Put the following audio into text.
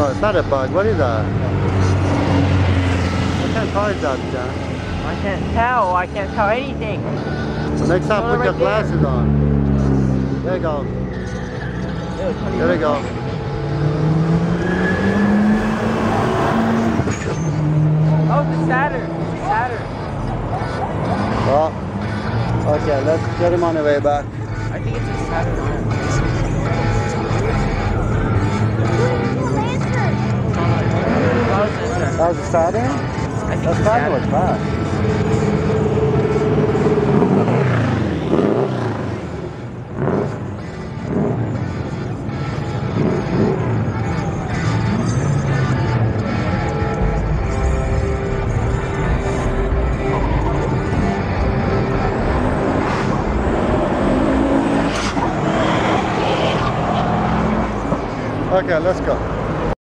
No, it's not a bug. What is that? What kind of car is that, John? I can't tell. I can't tell anything. So next time, put your glasses on. There you go. There you go. Oh, the Saturn. It's a Saturn. Well, okay, let's get him on the way back. I think it's a Saturn. That was a Saturn? I think That Saturn was fast. Okay, let's go.